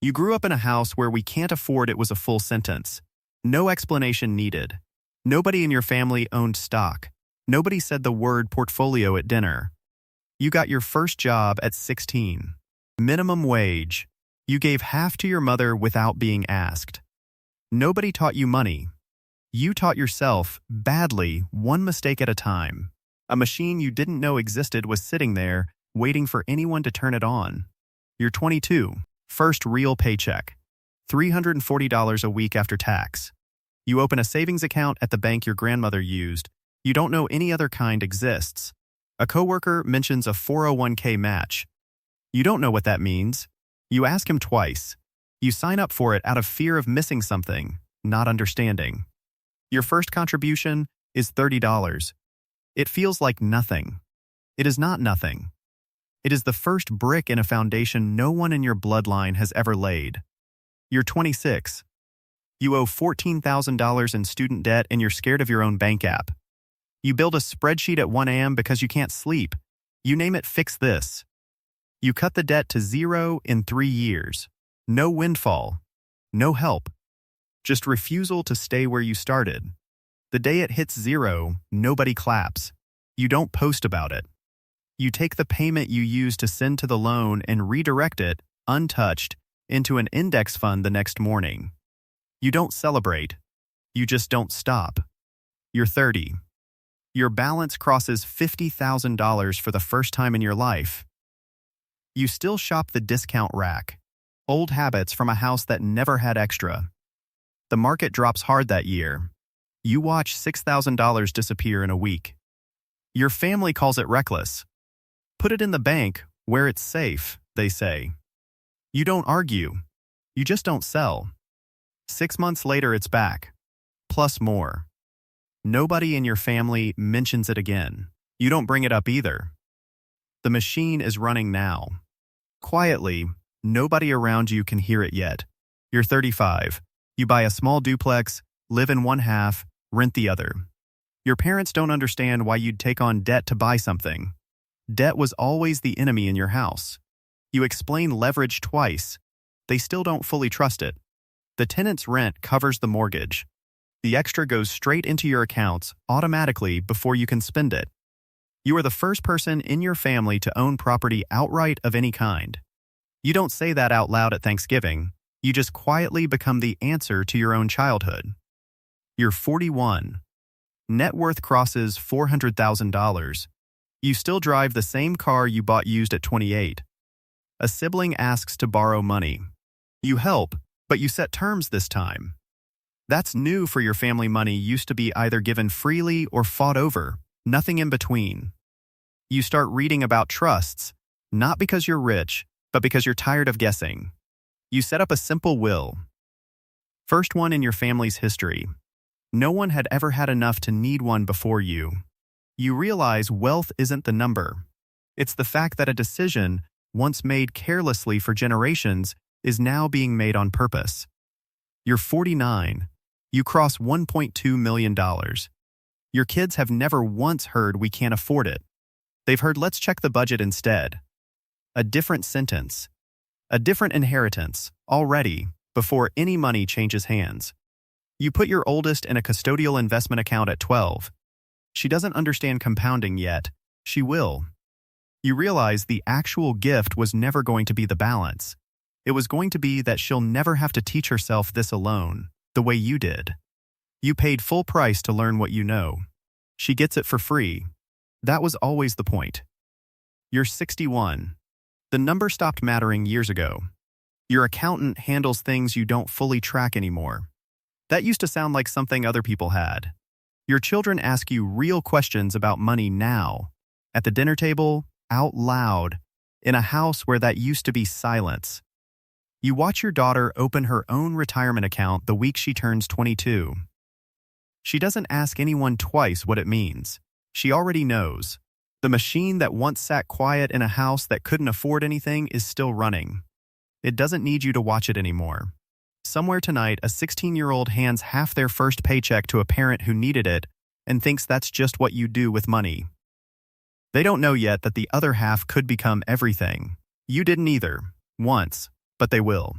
You grew up in a house where "we can't afford it" was a full sentence. No explanation needed. Nobody in your family owned stock. Nobody said the word portfolio at dinner. You got your first job at 16. Minimum wage. You gave half to your mother without being asked. Nobody taught you money. You taught yourself, badly, one mistake at a time. A machine you didn't know existed was sitting there, waiting for anyone to turn it on. You're 22. First real paycheck. $340 a week after tax. You open a savings account at the bank your grandmother used. You don't know any other kind exists. A coworker mentions a 401k match. You don't know what that means. You ask him twice. You sign up for it out of fear of missing something, not understanding. Your first contribution is $30. It feels like nothing. It is not nothing. It is the first brick in a foundation no one in your bloodline has ever laid. You're 26. You owe $14,000 in student debt and you're scared of your own bank app. You build a spreadsheet at 1 a.m. because you can't sleep. You name it "fix this." You cut the debt to zero in 3 years. No windfall. No help. Just refusal to stay where you started. The day it hits zero, nobody claps. You don't post about it. You take the payment you used to send to the loan and redirect it, untouched, into an index fund the next morning. You don't celebrate. You just don't stop. You're 30. Your balance crosses $50,000 for the first time in your life. You still shop the discount rack. Old habits from a house that never had extra. The market drops hard that year. You watch $6,000 disappear in a week. Your family calls it reckless. Put it in the bank, where it's safe, they say. You don't argue. You just don't sell. 6 months later, it's back. Plus more. Nobody in your family mentions it again. You don't bring it up either. The machine is running now. Quietly, nobody around you can hear it yet. You're 35. You buy a small duplex, live in one half, rent the other. Your parents don't understand why you'd take on debt to buy something. Debt was always the enemy in your house. You explain leverage twice. They still don't fully trust it. The tenant's rent covers the mortgage. The extra goes straight into your accounts automatically before you can spend it. You are the first person in your family to own property outright of any kind. You don't say that out loud at Thanksgiving. You just quietly become the answer to your own childhood. You're 41. Net worth crosses $400,000. You still drive the same car you bought used at 28. A sibling asks to borrow money. You help, but you set terms this time. That's new for your family. Money used to be either given freely or fought over, nothing in between. You start reading about trusts, not because you're rich, but because you're tired of guessing. You set up a simple will. First one in your family's history. No one had ever had enough to need one before you. You realize wealth isn't the number. It's the fact that a decision, once made carelessly for generations, is now being made on purpose. You're 49. You cross $1.2 million. Your kids have never once heard "we can't afford it." They've heard "let's check the budget" instead. A different sentence. A different inheritance, already, before any money changes hands. You put your oldest in a custodial investment account at 12. She doesn't understand compounding yet. She will. You realize the actual gift was never going to be the balance. It was going to be that she'll never have to teach herself this alone, the way you did. You paid full price to learn what you know. She gets it for free. That was always the point. You're 61. The number stopped mattering years ago. Your accountant handles things you don't fully track anymore. That used to sound like something other people had. Your children ask you real questions about money now, at the dinner table, out loud, in a house where that used to be silence. You watch your daughter open her own retirement account the week she turns 22. She doesn't ask anyone twice what it means. She already knows. The machine that once sat quiet in a house that couldn't afford anything is still running. It doesn't need you to watch it anymore. Somewhere tonight, a 16-year-old hands half their first paycheck to a parent who needed it and thinks that's just what you do with money. They don't know yet that the other half could become everything. You didn't either, once, but they will.